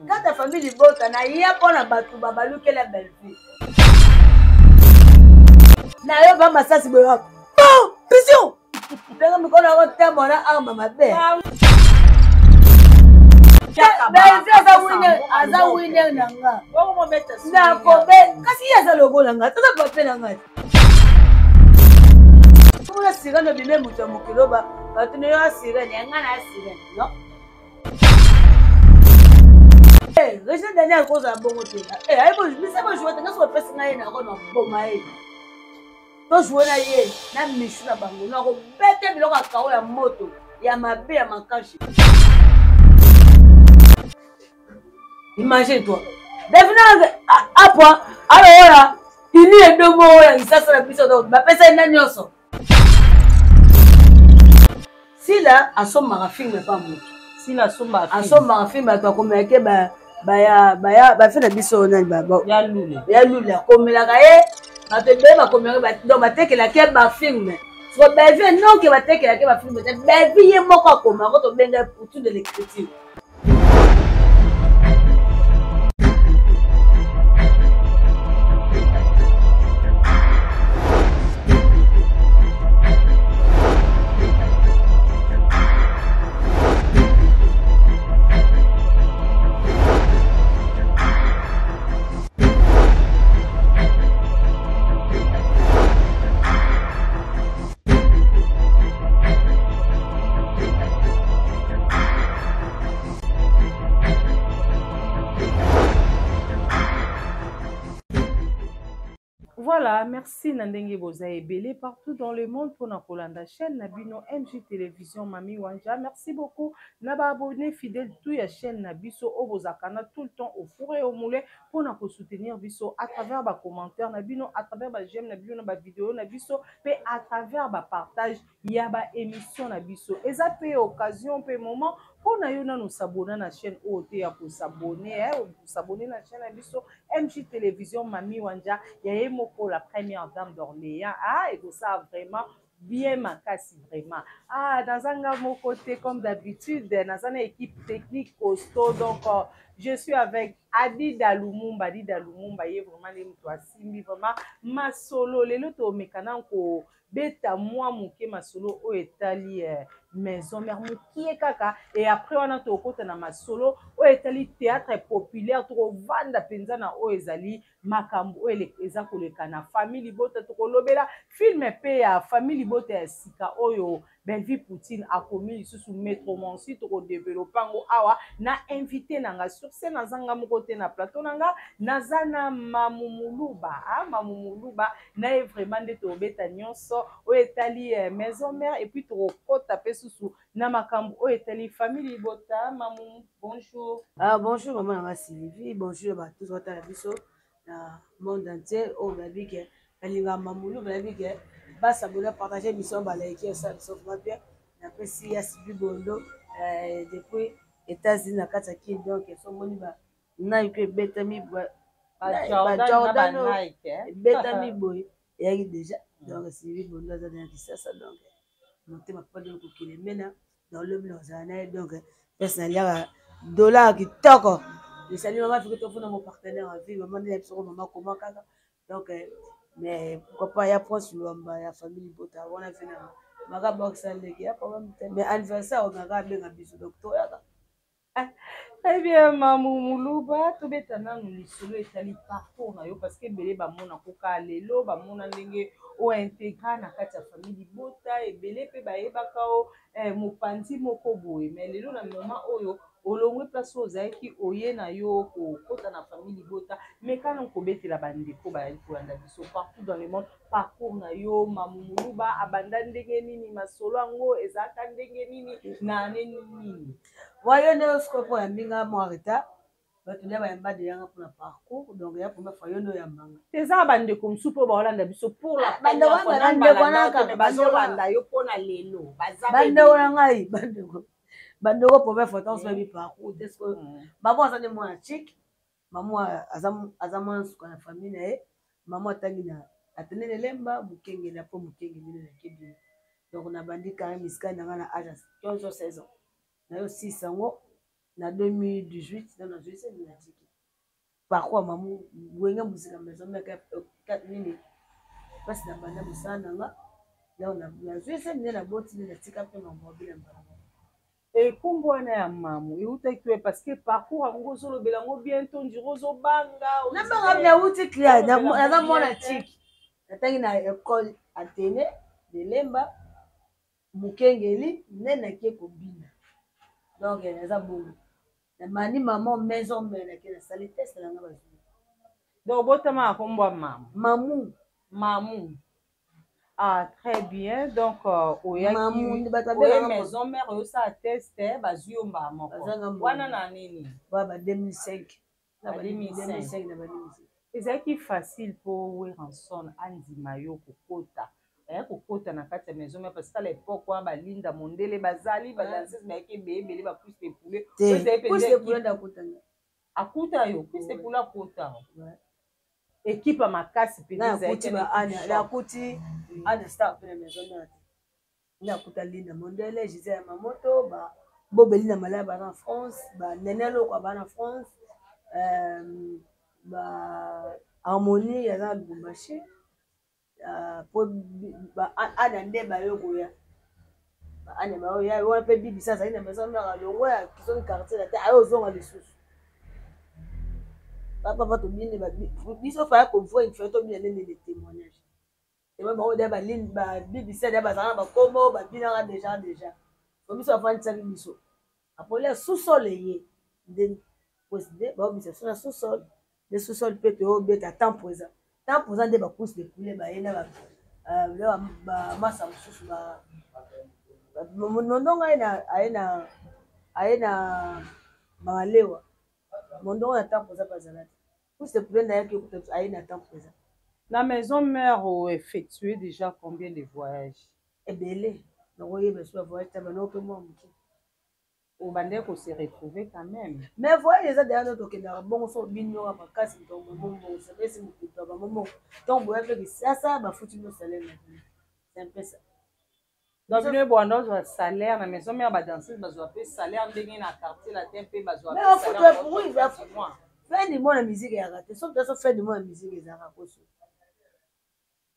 Quand ta famille est bonne, il y a pas la bateau, babalou qui est la belle fille. N'a pas ma ça, c'est bon. Oh, pression! Pega me kono ko tembo na arma mabe. Aza winner nanga. Wako mbeta su. Na ko be kasi yaza logo nanga. Tata pape nanga. Kuna siga no bime muto mukiloba. Batuno yo siga ni ngana siga no. Eh, Richard Daniel ko za bongo tena. Eh, aibo bisa ba jouer tanga so pesa ngai na ko no boma e. To jouer na ye na mishu na bango na ko bete biloko akawo ya moto ya mabe ya makashi. Imagine toi. Devina apa alors ini edomo ya isasa na biso do ba pesa ina nyoso. Sila asoma film pa moto. Sila asoma film to ko meke ba fena biso na ba ya lule ko melaka ye ba te be ba ko meke ba do ba tekela ke ba film. So ba vie non ke ba tekela ke ba film ba vie moko ko ma ko to benga pour tout de l'écriture. Voilà, merci Nandenge Boza Ebele partout dans le monde pour la chaîne Nabino MJ Télévision Mami Wanja. Merci beaucoup. Naba abonné fidèle tout la chaîne Nabiso Obozakana tout le temps au four et au moulin pour nous soutenir Biso à travers les commentaires Nabino, à travers les j'aime Nabino, les vidéos Nabiso, et à travers les partage, il y a des émissions Nabiso. Et ça peut occasion, peut moment pour nous s'abonner à la chaîne OT pour s'abonner, à la chaîne Nabiso MJ Télévision Mami Wanja. Il y a pour la première dame d'Orléans. Ah, et tout ça vraiment bien makasi vraiment. Ah, dans un côté comme d'habitude, dans une équipe technique costaud. Donc, je suis avec Adida Lumumba. Adida Lumumba, il est vraiment les moutoisimi, vraiment ma solo. Les lotos mécanants ko beta moi mouké ma solo au Italie maison mère mouké kaka. Et après on a tout côté na ma solo au Italie théâtre populaire trop vanda penzana au Ezali makambo ele eza kolekana famille bota to kolobela film pe ya famille bota ya sika oyo Benvi Poutine a commis sous metro monsi to développer ngo awa na invité nanga sur scène na zanga mokote na plateau nanga nazana mamumuluba mamumuluba na vraiment de to beta nyonso o etali maison mère et puis to kota pe sous na makambo o etali famille bota mamum bonjour. Bonjour maman Sylvie, bonjour à tous votre abisso na monde entier au baby que alinga mamulu baby que ba sabona partager mission ba like ça sauf ma bien après si ya sibi bondo depuis États-Unis na kata ki donc so moni ba na ipe betami ba Jordan betami boy et déjà donc sibi bondo za na ça donc monter ma pas de ko kilemena dans le blanc ça na donc personnellement dollar qui toko les salut maman faut que tu fasses mon partenaire en vie maman dit sur maman comment kaka donc mais pourquoi pas y a proche l'homme ya famille bota on a fait na maka box avec ya problème mais anniversaire on a bien biso docteur ya très bien mamumuluba to betana nous solo etali parcours na yo parce que belé ba mona koka lelo ba mona ndenge o intégrer na kati ya famille bota et belé pe ba yebaka o mopanzi moko boye mais lelo na moment oyo olongwe place ozaki oye na yo ko kota na famille bota mais quand on kobetela bandeko ba yali kolanda biso partout dans le monde parcours na yo mamumuluba abanda ndenge nini masolo yango ezaka ndenge nini na nini voyons nos scopes ya mbinga moarita bato nde bayamba de yanga mpona parcours donc ya première fois yo nde oyambanga eza bandeko mosusu mpo baolanda biso pour la bazolanda yo mpona lelo bandeko na ngai bandeko première fois ntango sobabi parcours te ceque mamo aza nde mwana chike mamo aza mwana suka na famille na ye mamo atangi na atene lemba mokengeli apo mokengeli nde nakebini donc nabandi kare misikani na ngai na age 15 16 ans na yo 6 yango na 2018 dans la juillet na tiki parcours mamu wenga musika maison mais nini parce na banda musana nga là on a juillet ni na boti ni na tika pe mobile mbala ekombo wana ya mamu eutaki we parce que parcours yango ozolobela yango bientôt ndiro ozobanga nabanga bina uti clear naza mwana tiki natangi na école Athénée de Lemba Mukengeli nenake kobina donc naza bongo na mani maman maison mère na kena sali test na nga bazwi donc botama akombo mamu mamu mamu. Ah, très bien. Donc, oya maison mère, ça teste, bazui o maman. Wana na nini? Baba 2005. 2005. C'est facile pour Weranson Andy Mayo kokota. Kokota na kati ya maison mère parce qu'à l'époque on ba linda mondele bazali ba danseuse ba ke bébé ba plus de poulet. Plus de poulet d'akutana. Akuta yo, plus de poulet akota. Équipe à makasi pédé la kuti ana star pe maison na na kuta linda mondele Gisèle Mamoto ba bobeli na malaba en France ba nenelo kwa ba na France ba harmonie ya na Lubumbashi po ba ana ndeba yokoya ba ana ba ya wa pe bibi sasa ina maison na longo ya kisoni quartier la terre ayo zonga lisusu papa to bien ba biso fa ko voir une photo bien les témoignages et même on ba ligne ba BBC ba sana ba komo ba binanga déjà ko biso fa ntaki biso après sous-sol yé de posé ba biso sur sous-sol le sous-sol peut te obeta temps présent de ba pousse de poulet ba yena ba masa mususu ba mondonga aina malewa mondonga na temps présent bazalaki pousse de poulet na yaki aina temps présent. La maison mère a effectué déjà combien de voyages? Ebele donc oui bien sûr voyage tabano que moi au bandé qu'on s'est retrouvé quand même mais voyage les derrière notre okenda bon so bino ba kasi donc bon c'est pas si beaucoup ba maman donc boya fait que ça ba foutu no salaire c'est un peu ça donc le bon notre salaire la maison mère ba danseuse ba zo appeler salaire ndenge na quartier la tempe ba zo appeler salaire mais oui ba faire du monde la musique ya raté sauf de faire du monde la musique les ara ko so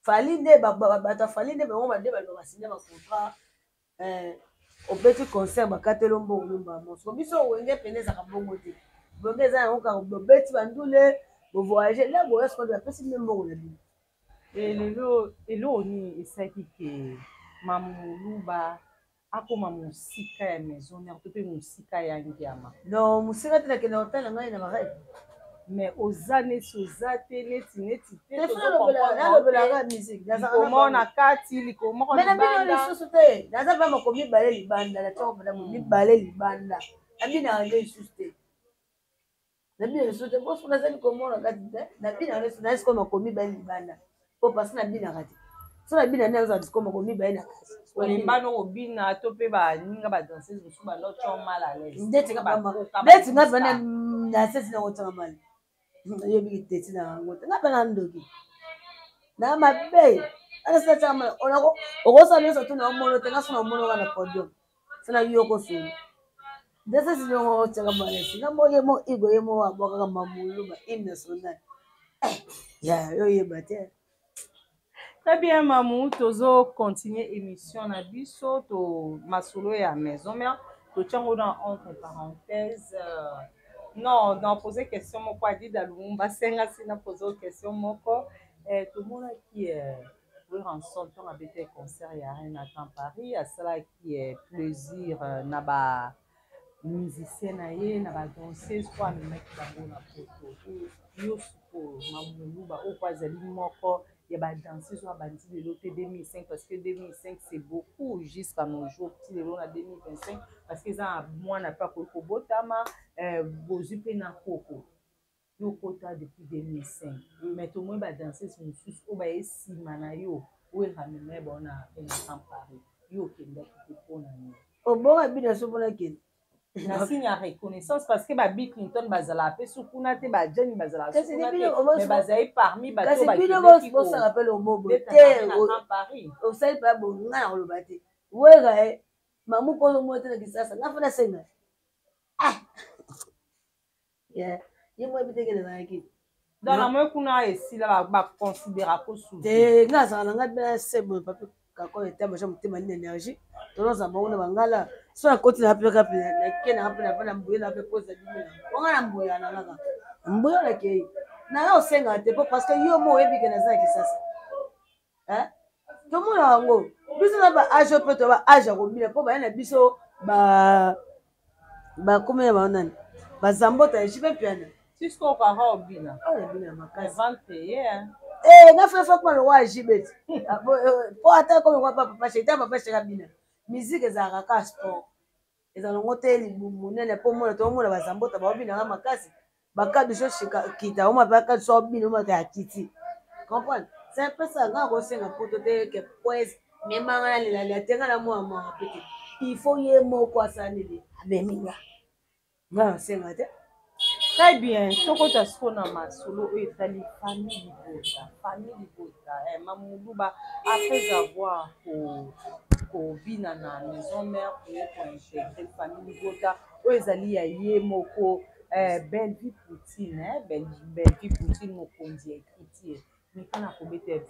fali nde ba fali nde ba ngoma nde ba lo signer ba contrat au petit concert bakatelo mbongo mba moso biso wenge peneza ka bongo te bongo za yango ka beti bandule bo voyager là bo est-ce qu'on doit passer même mbongo na bino et lelo ni esaki ke mamuluba akoma musika ya maison mère to pe musika ya ngiama non musika te na ke na hotel ngai na ba mais ozane sozate neti te nalobelaka musique komona kati likomoko mais na bino lisusu te naza mpe makomi bale libanda na ntango mpena mibale libanda na bino nde lisusu te na bino lisusu te boso nazali komona kati te na bino nayesiko makomi bale libanda po parce na binaka te so na bina nde azala disiko makomi bale na kasi olembano obina to mpe baninga badanseuse mosusu balotio mal à l'aise ndeti nga pene na sesi nango tianga mali yebiki teti na yango te nga mpe na ndoki na mabe anasila tianga mali okosala nyonso tu na omono te nga so na omono ka na podium so na yoko solo nde sesi nango tianga mali singa moye mo igo ye mo abwakaka mamulu ba hymne national ya yoyeba te. Très bien, Mamou, tozo continuer émission na biso to masolo ya maison mère to tchango dans entre parenthèses non poser question moko adi dalumba senga sina poser question moko tout le monde qui en son temps avec des concerts ya rien à Paris à cela qui est plaisir na ba musicien na ye na ba danseuse kwa meki bango na photo yo suko Mamou ba o kwa zali moko il y a des danseuses qui ont bâti de l'autre 2005 parce que 2005 c'est beaucoup jusqu'à nos jours petit de l'autre 2025 parce que ça moi n'a pas coco botama bozupe na coco yo kota depuis 2005 mais tout le monde va danser sur une suisse au ba esi manayo ou il ramène bon à Paris yo kenda qui pour na ni au bon abina so bona ken na signe à reconnaissance parce que ba Bill Clinton bazala pe sukuna te ba Jenny bazala sukuna te mais bazai parmi bato ba ki bo ça rappelle au mobo te à Paris au sel pa bo nga na lo bate wega mamu ko mo te na kisasa na fana senga ye mo ebite ke na ki dans la moi kuna ici là ba considérer ko sous te nga za nga bela sebo papi ka ko eta mo jamu tema ni énergie to za mo na bangala so na koti na pe ka pe na ke na pe na mbuye na pe pose di me nga na mbuya na nga mbuya na ke na nga osenga te po parce que yo mo ebi ke na za ki sasa to mo na ngo biso na ba age pe to ba age ko bile po ba na biso ba comme ba nani ba zambota jipe piano jusqu'au carreau bina bina makasi vente nga fa kwa lo wa jibet po ata ko ngwa papa cheta papa cheka bina musique ezalaka ka sport ezalongo te libumu nene po mona to mona ba zambota ba bina nga makasi bakadu so kita oma baka so bina oma ka kiti comprendre c'est peu ça nga ko senga poto te que pues même nga la tenga na moi petit il faut y moko asanili abeminga nga senga te. Très bien. Toko tasona masolo etali famille Libota. Mamoulouba après avoir bina na maison mère pour intégrer famille Libota. Ezali ya ye moko belle vie poutine belle vie poutine mokonzi écriture. Mais quand on a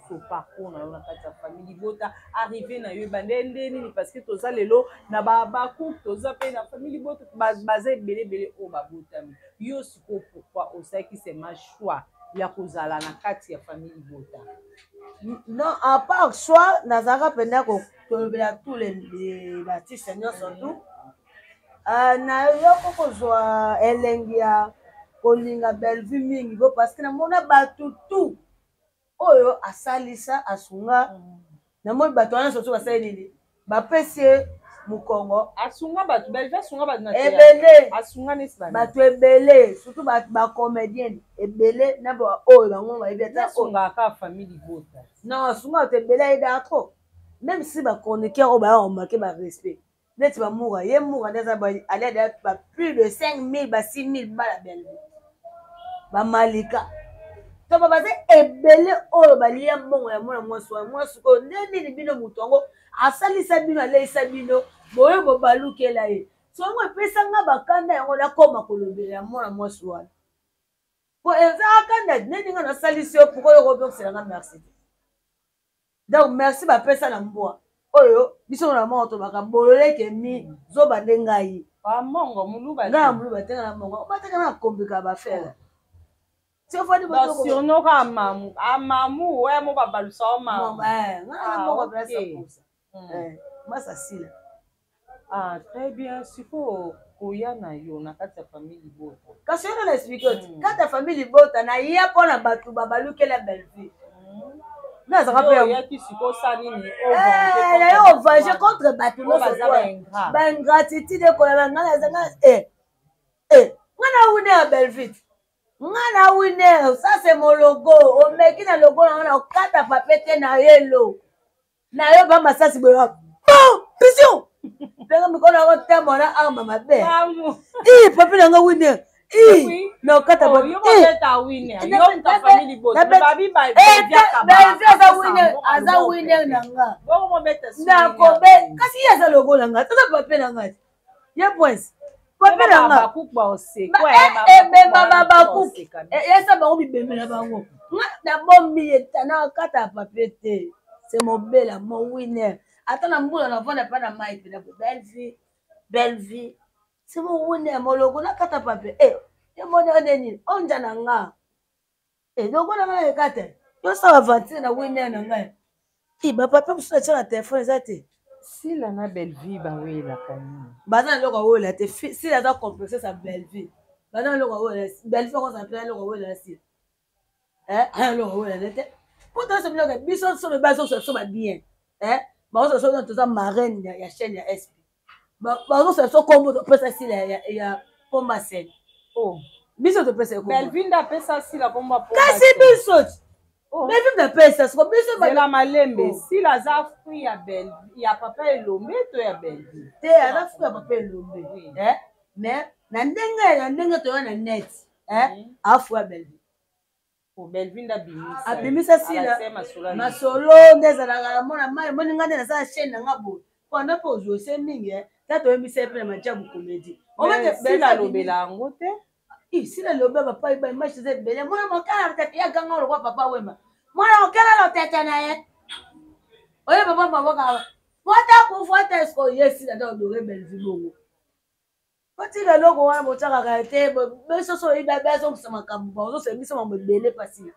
so parcours na la famille Libota arrivé na yo bandendeni parce que toza lelo na ba couple toza pe na famille Libota bazé belé o babotami yo siko pourquoi osaki c'est ma choix ya kozala na kati ya famille Libota. Non, à part choix nazaka penda ko tolobela tous les artistes surtout na yo kozwa elengi ya kolinga belle vie mingi bo parce que na mona batu tout oyo asalisa asunga na moi bato wana soso basali nini bapesi mukongo asunga bato belle asunga bato na ebele asunga nesi bato ebele surtout ba comédienne ebele na ba oyo bango ba ebeta asunga ka famille Libota non asunga bato ebele ida trop même si ba chroniqueur o ba remarquer ba respect neti ba moura ye moura ndeza ba aller ba plus de 5000 ba 6000 bala belle ba malika to baba ze ebele oyo balia mbongo ya mwana mwasi ko nini bino mutu yango asalisa bino aleisa bino boyo bobalukela ye songo epesa nga bakanda yango nakoma kolobela ya mwana mwasi wana po eza kanda nini nga nasalisi yo poko yoko bokisela nga merci donc merci bapesa na mbwa oyo biso na mongo to bakabololeke mi zoba nde ngai mongo muluba nga muluba tenga na mongo bateka na kombika bafela surnom amamu ouais mo babalusa mamu masasila très bien siko koya na yo na kati ya famille Libota kasi yo na explique oti kati ya famille Libota na ye mpona bato babalukela belle vie nazaka mpe oyaki siko sa nini naye ovage contre bato nyonso baingratitude ekola nga nazanga nga na wine ya belle vie nga na winner ça c'est mon logo omeki na logo na wana okata papete na yelo na yo ba masasi boyo pression pega mikono yango tembo na arme mabe papi na nga winner na okata aza winner na nga nakobe kasi ye aza logo na nga tata pape na nga ye points ebemba bakuku esa bango bibemela bango na bombi etana kata ya papier te c'est mobela mo winner ata na mbula na vona pa na mai pena belle vie c'est mon winner mo logo na kata papier ye mona nini onja na nga logo na nga ekate yo sa aventure na winner na nga ba papa musu na telefone eza te sila na belle vie bawelaka nini baza na eloko awela te sila aza complexe sa belle vie baza na eloko awela belle vie okoza mpe na eloko awela sila ana eloko awela te po toso biloko biso sobe bazoso babien bazoso so toza marraine ya chaîne ya sp bazoso so kombo topesa sila ya pomba sene biso topesa belle vie ndapesa sila pomba kasi biso belle vie ndapesa siko biso la malembe sila aza fruit ya belle ya papa elombe to ya belle vie te aza fruit ya papa elombe mais na ndenge toyo na net afu ya belle vie belle vie abimisa sila masolo nde ezalaka mona mai moninga nde nasala chaîne na nga boye pona mpo ozwa ose mingi ta toyembisa ye mpe na majabu comédie sila alobela yango te si le papa il m'a chez belle moi mon canard tête ya ganga le papa wema moi mon canard tête na ye oye papa mama fota esko yesi na do rebel vibongo pati le logo wana motaka ka te beso so iba beso kusema kambo so se biso mambo bele pasi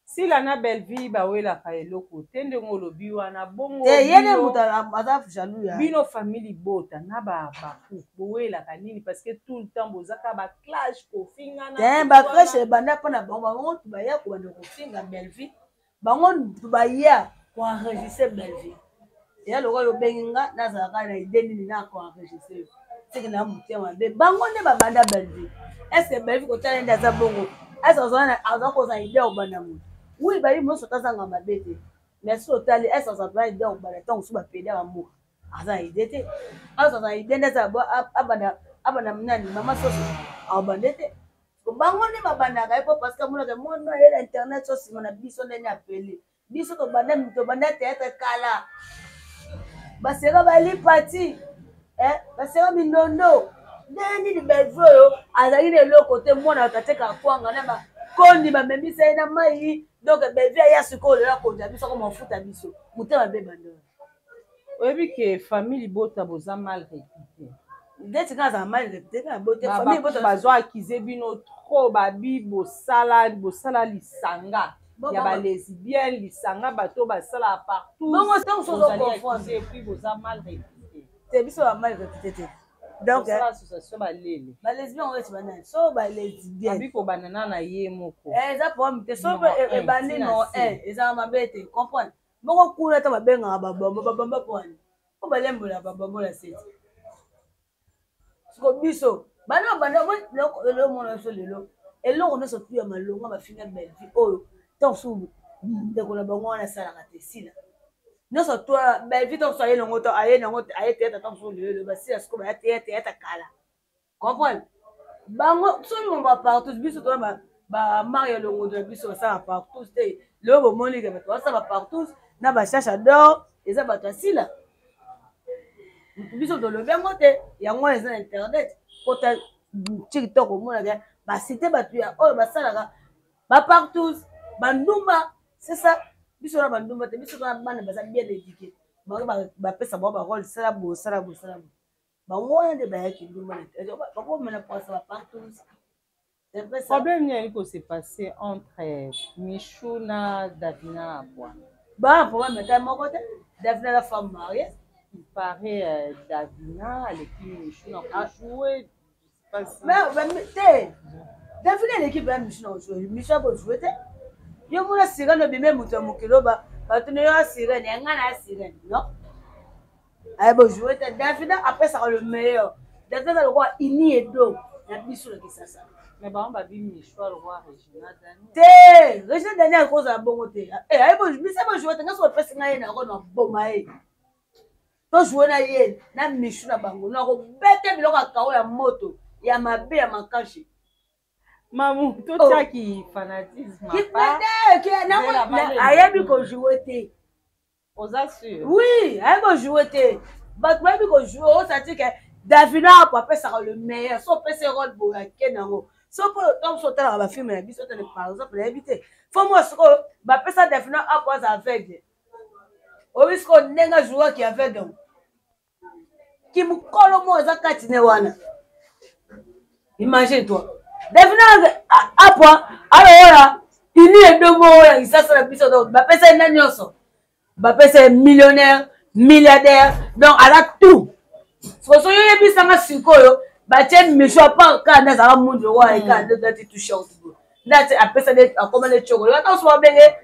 sila na Belleville bawelaka eloko te ndenge olobi wana bongo yene moto aza jaloux ya bino famille bota na baku bowelaka nini parce que tout le temps bozaka baclash kofingana baclash ebanda mpona bango bango baya kobanda kofinga Belleville bango baya koenregistre Belleville eya lokola obengi nga nazalaka na ide nini na koenregistre seke na motema mabe bango nde babanda Belleville estce Belleville kotala nde aza bongo estce aza kozala ide obanda moto oui bali moso tazanga mabe te mais so otali estce azala ide obanda ntango mosusu bapede bamoka aza ide te azala ide nde abanda nani mama soso abande te bango nde babandaka ye po parce que monaka mono ayela internet so nsima na biso ndeni apele biso tobanda théâtre kala baseka balipati baseka mindondo ndeni Belleville oyo azali na eloko te mwana akateka kwanga na bakondi bamemisa ye na mai donc Belleville aya sikoyo lelo akonza biso ko mafuta biso motema mpe bandona oyebi ke famille bota boza mal réputé ndeti nga azala mal réputé na bote famille bota bazwa akize bino trop babi bosala lisanga ya balesbienne lisanga bato basala partout bongo ntango sozoconfondre puis boza mal réputé te biso ba mal réputé te donc association balele balesbienne oyo banani so balesbienne abi kobanana na ye moko eza problème te so ebandi no ezala mabe te comprendre bongo kuna ta babengaka babamba poani po balembola babambola seti siko biso bana banda so lelo eloko nyonso tu ya malonga bafinga Belleville oyo ntango so ndeko na bango wana asalaka te sila nyonso to Belleville ntango so aye nango to aye théâtre ntango so lelo basila siko baya théâtre kala comprendre bango so bimombo bapartout biso tona bamari ya longondo na biso basala bapartout te lelo bomonike bato basala bapartout na bachache d'or eza bato asila biso tolobi yango te yango eza na internet kota tiktok omonaka basite bato ya oyo basalaka bapartout bandumba c'est ça biso na bandumba te biso tona bana baza bien éduqué bango bapesa bango barole sala bo bango wana nde bayaki ndumba na bakomena posa bapartout. Problème nini ko s'est passé entre Michou na Davina Aboua? Bah, problème est mon côté. Davina la femme mariée. Il paraît Davina, l'équipe Michou n'a joué. Mais Davina l'équipe là Michou n'a joué. Michou a joué. Yo mona sirène no bimé muto mukilo ba. Batune yo sirène, yanga na sirène, non? Ay bo joué Davina après ça le meilleur. Davina le roi ini edo. Na biso le kisasa. Mais bah on va bien Michou le roi Regina Daniel. Regina Daniel cause à bon côté. Ay bo bisa bo joué nga so pesi nga na ko no boma e. To joué na ye na Michou na bango na ko bete biloko akawo ya moto ya mabe ya makashi. Maman, tout ça qui fanatisme. Qui ayebi ko joué te. Aux assure. Oui, ayebi joué te. But ayebi ko joué o sati que Davina a pas ça le meilleur. So pese rôle bo ya kenango. So pour tom so tala ba film na biso tele par exemple éviter. Faut moi ce que ba pesa Davina a pas aveugle. O risque nenga joueur qui aveugle. Qui mu kolo mo za katine wana. Imagine toi. Davina a point alors il est deux mots ça c'est la biso donc ba pesa na nyoso. Ba pesa millionnaire, milliardaire donc elle a tout. So so yo yebisanga sikoyo ba tien Michou pas quand na za mundu wa e quand de toucher au tout. Ndati apesa de akomane choko. Yo ta so benge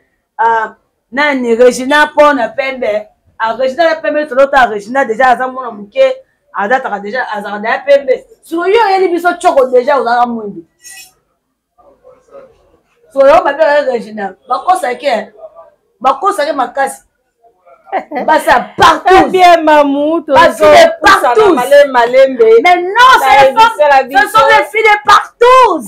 nani Regina pona pembe. A Regina pembe to lota Regina déjà za mona muke adata déjà azarda pembe. So yo yeli biso choko déjà za mundu. So yo ba be Regina bakosa ke makasi. Basa partout. Bien Mamou, partout. Mais non, ce sont les filles de partout.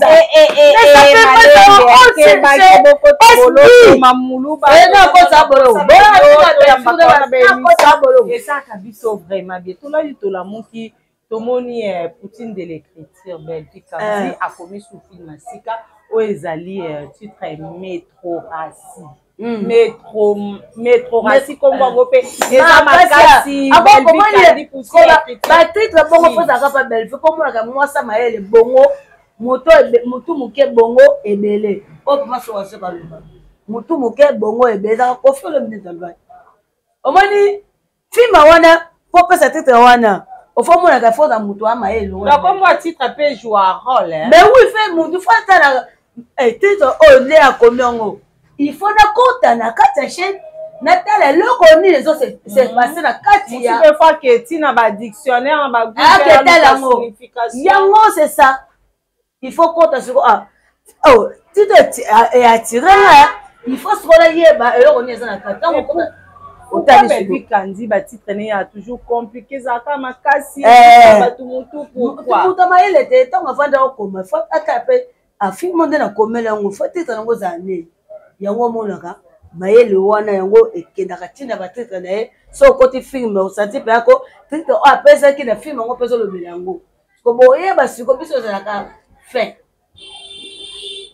tomoni Poutine de l'écriture Belgique Kamzi a commis sous film Masika où ezali titre Métro Rassi. Métro Rassi comme on peut eza makasi titre bongo faut ça pas belle comme la moi ça maele bongo moto muke bongo ebele o pas so se ba mutu muke bongo ebele ça ko fait le minute de omoni film wana pour que ça titre wana au fond mon la faute à mutu ama elo donc comme moi titre peut jouer un rôle hein mais oui fait mutu faut ça la titre o le a combien il faut na kota na kata chaîne natala loko ni les autres c'est passé na kati ya une fois que tina ba dictionnaire ba signification yango c'est ça il faut kota sur oh titre est attiré là il faut se relayer ba loko ni na kata Belgique Kandi ba titre ne a toujours compliqué ça comme makasi ba tumutu pourquoi tout ma il était tant avant de comme faut ataper a film monde na komela ngo faut titre ngo zane yango monaka mayele wana yango ekendaka tina batitre na ye so koti film osati pe ako titre o apesaki na film yango mpenza olobela yango ko boyeba siko biso ozalaka fin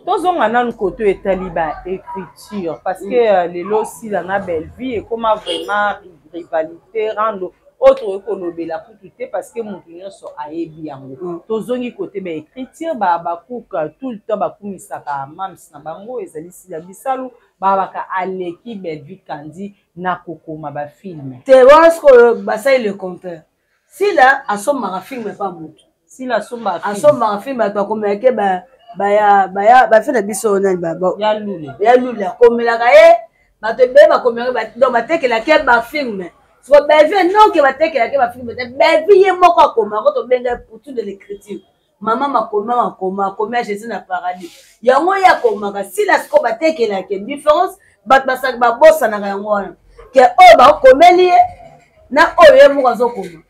tozonga nanu koto etali ba écriture parce que lelo sila na belle vie ekoma vraiment rivalité rando autre ekolobela kutu te parce que motu nyonso ayebi yango tozongi kote ba écriture bakuka tout le temps bakumisaka mamsi na bango ezali sila bisalu babaka aleki belle vie Kandi na kokoma ba film te wana sikoyo basali le compteur sila asomaka film pa motu sila asomaka film bato akomelake bafe na biso nani ya lule akomelaka ye bato ebele bakomelaka donc batekelake bafilme siko bevie nonke batekelake bafilme te bevie ye moko akomaka tobenga Poutine de l'écriture mama makomi ya Jésus na paradis yango ye akomaka sila siko batekelake différence bato basaki babosanaka yango wana ke oyo bakomeli ye na oyo ye moko azokoma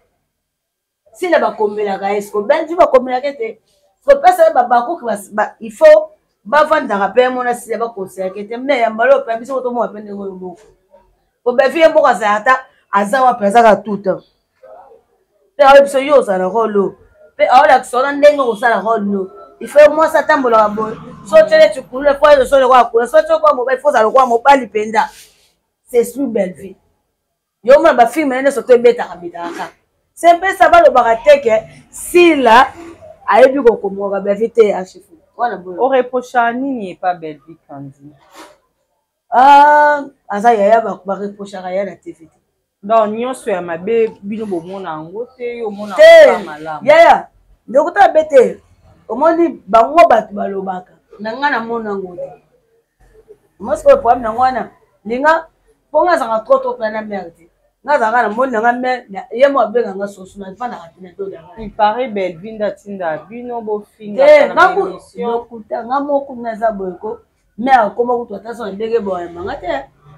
sila bakomelaka ye siko benji bakomelaka te pesa babakuki il faut bavandaka mpe mona sila bakonseyaka te me ya mbala ope biso kotomona mpe ndenge oyo moko po bevi ye moko azala ata aza wapi azaka tout temps mpe aoyo biso yo ozala rolo mpe aolakisa wana ndenge okosala role no il faut mwasi atambolaka boye so tiele tikulule fo ezoso lokola kula so tiokoya mobali fo ozala lokola mobali mpenza c'est sur belle vie yo mona bafilme nene soto ebetaka kaka se mpesa balobaka teke sila ayebi kokomoka belle te achifu wana boye o reprocha nini pas belle vie Kandi aza yaya bareprochaka ya na tv te donc nyonso ya mabe bino bomona yango te omona malamu yaya ndokota be te omoni bango bato balobaka na nga na mona yango te mosikoyo problème nango wana linga mpo nga azaka trop mpe na mare te nga azaka na moni nanga mare ye mo abenganga soso na fandaka tina todanga il paraît belle vie ndatinda bino bofinga te ngakuta nga moko naza boyeko me akoma kutu ata so ndenge boyamanga te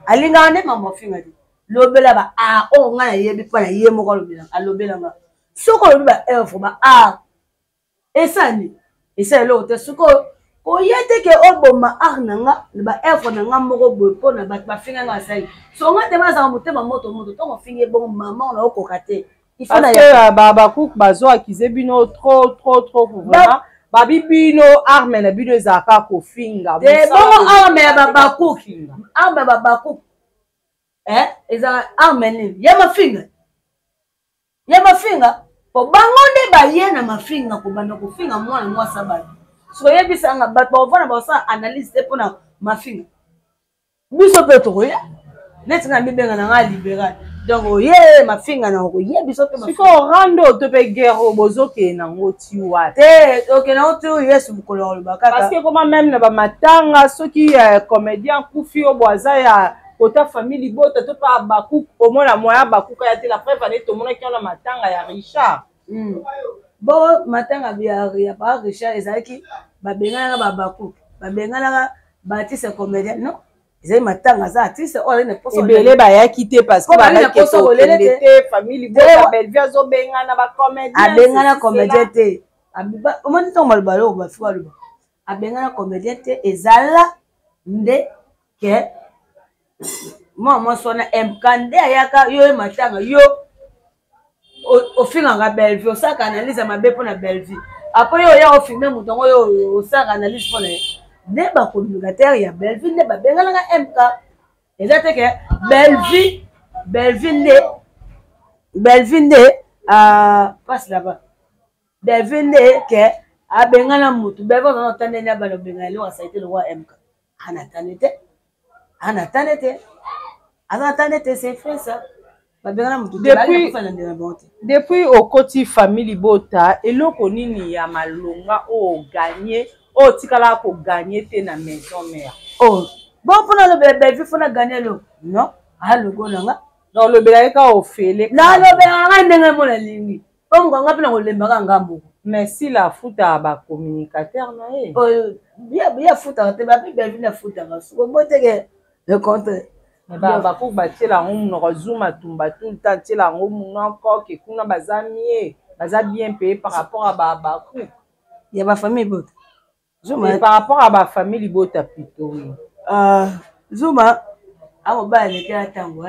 alingaka nde mama ofinga te lobela ba oyo nga nayebi mpo na ye moko alobelanga soki olobi ba evre ba esani esa eloko te soki oye teke oboma art na nga ba evre na nga moko boye mpo na bato bafinga nga asali so nga te bazaka motema moto ntongo ofinga ebongo mama ona okoka te parce que bakuku bazoakize bino trop vraiment babi bino arme na bino ezalaka kofinga bongo arme ya babakuki arme ya babakuki ezalaka arme nini ya mafinga po bango nde baye na mafinga kobanda kofinga mwana mwasa bato soyebisanga bato baovana baosala analyse te mpona mafinga biso mpe tokoya neti nga mibenga na nga libéral donc oye mafinga na okoye biso mpe siko orando to mpe guerre bozokende nango ti wa te okende nango ti oyo yesu mokolo oloba kaka parce que koma même na bamatanga soki comédien kufi oyo bwaza ya kota famille libota to pa bakuku omona moya bakuka ya te la preuve ane tomonaki wana matanga ya Richard bo matanga ya pa Richard ezalaki babenganaka babakuku babenganaka baartiste comédien non ezali matanga aza artiste oyo ne poso ebele bayaki te parce que bayaki kokende te famille libota Bellevue azobengana bacomédien abengana comédien te omoni ntongo maloba loko bafi baloba abengana comédien te ezala nde ke mwa mwasi wana mkande ayaka yo matanga yo au film en belle vie, au sac analyse à ma belle pour la belle vie. Après, il y a au film, au sac analyse pour les. N'est pas communicataire, il y a belle vie, n'est pas belle MK. Et là, c'est que belle vie, passe là-bas. Belle vie, que, à Bengala Moutou, belle vie, on entend des nabalo Bengalou, ça a été le roi MK. Anatanete, c'est vrai ça. Depuis au côté famille Bota, et l'on connaît ya malonga o gagné, o tikala ko gagné te na maison mère. Oh, bon pour le bébé, il faut la gagner l'eau. Non, ah le go là. Non le bébé ka o fele. Non le bébé a ndenge mo la lingi. Comme quand on appelle le lemba ngambo. Mais si la foot a ba communicateur na e. Oh, bien foot a te ba bébé na foot a. So mo te ke le compte. Ba ko ba tela ngom no zuma tumba tout le temps tela ngom encore que kuna bazamie baza bien payé par rapport à ba coup. Il y a ma famille Bota. Zuma par rapport à ma famille Bota plutôt. Zuma a mo ba le ka tango.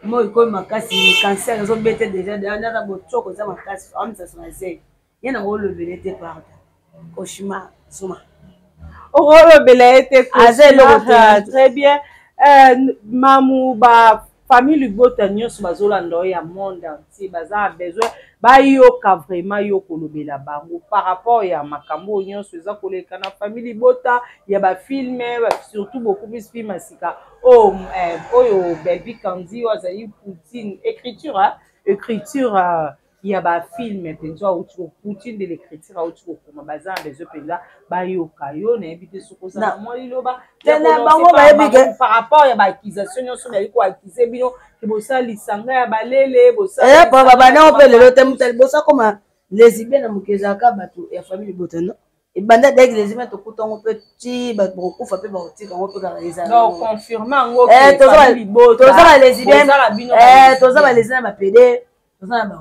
Moi ko makasi cancer zo bete déjà na bo choko za makasi am ça ça c'est. Il y a un rôle de l'été par Oshima Zuma. Au rôle de l'été très bien. Mamou ba famille Bota nyos bazolanda ya monde entier baza besoin ba yoka vraiment yoko lobela bango par rapport ya makambo nyos eza koleka na famille Bota ya ba filmer surtout beaucoup plus film sika oyo Baby Kandi azali Poutine écriture il y a ba film penza autour Poutine de l'écriture autour comme bazan besoin penza ba yoka yo na ebité sokoza na moi liloba par rapport ya ba accusation nyonso na liko accuser bino ke bosa lisanga ya balele bosa baba na opele le tem bosa comme les ibé na mukezaka bato ya famille Bota non et banda dès que les humains te coutongo petit ba beaucoup fa pe ba otika ngo pe ka réaliser donc confirmant ngo famille Bota toza les ibé toza ba les na ba PD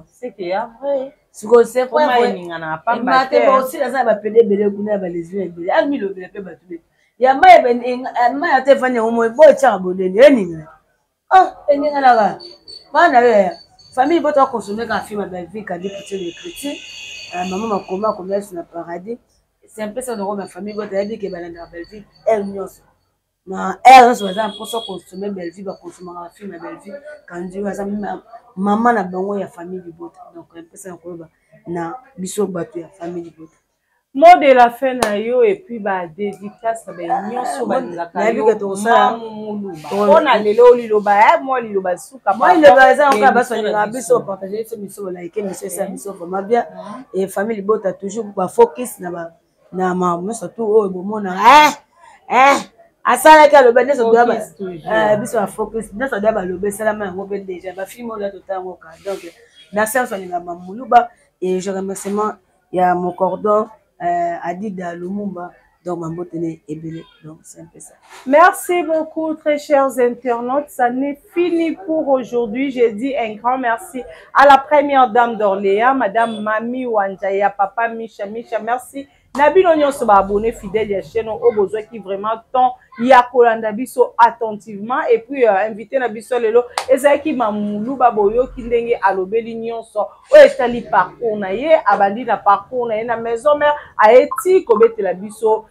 c'est que après si vous savez quoi il m'a été aussi là ça va péder belé kuna ba les yeux belé almi le belé pe ba tout ya ma ben ma ya te fanya au moins bo tcha bodeni eninga eninga là bana ya famille Bota consommer quand film ba vie quand dit petit les chrétiens maman m'a comment sur le paradis c'est un peu ça dans ma famille Bota a dit que balanda belle vie elle nyos na elle so za pour ça consommer belle vie ba consommer un film belle vie quand Dieu va ça maman na bango ya famille Bota donc un peu ça ko ba na biso bato ya famille Bota mot de la fin na yo et puis ba dédicace ba nyonso ba ngaka yo on a lelo liloba moi liloba suka moi le baza on ka ba soninga biso partager ce biso like monsieur ça biso vraiment bien et famille Bota toujours ba focus na maman surtout o bomona asala ka loba neso doba biso a focus neso doba loba salama yango pe déjà ba film là tout temps ka donc na sens on ngamba muluba et je remercie ya mon cordon Adida Lumumba donc Mambotene Ebele donc c'est un peu ça. Merci beaucoup très chers internautes, ça n'est fini pour aujourd'hui. J'ai dit un grand merci à la première dame d'Orléans, madame Mami Wanjaya, papa Micha, merci. Nabino nyonso ba abonné fidèle ya chaîne au besoin qui vraiment tant ya kolanda biso attentivement et puis invité na biso lelo ezaki mamulu baboyo ki ndenge alobeli nyonso o etali parcours na ye abandi na parcours na ye na maison mère aeti kobetela biso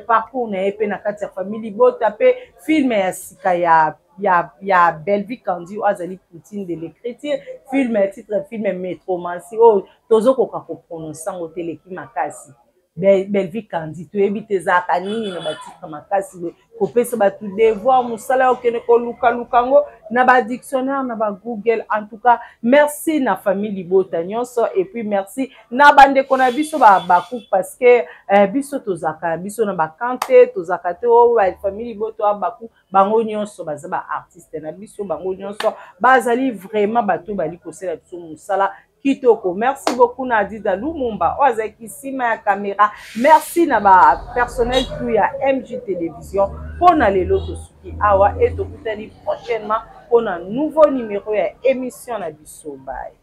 parcours na ye pe na kati ya famille Bota pe film ya sika ya Belle Vie Kandi azali Poutine de l'écriture film titre film Métromancie o tozo koka ko prononcer ngo teleki makasi Belle Vie Kandi to ebite za kanini na batitre makasi ko pesa ba tout devoir musala okene ko luka ngo na ba dictionnaire na ba Google en tout cas merci na famille Bota nyonso et puis merci na bande kona biso ba baku parce que biso tozaka biso na ba kante tozaka te o ba famille Bota baku bango nyonso baza ba artiste na biso bango nyonso bazali vraiment bato bali kosela biso musala kitoko. Merci beaucoup Nadida Lumumba ozaki sima ya caméra. Merci na ba personnel tout ya MJ Télévision pour na lelo tosuki awa et tokutani prochainement pour un nouveau numéro ya émission na biso. Bye.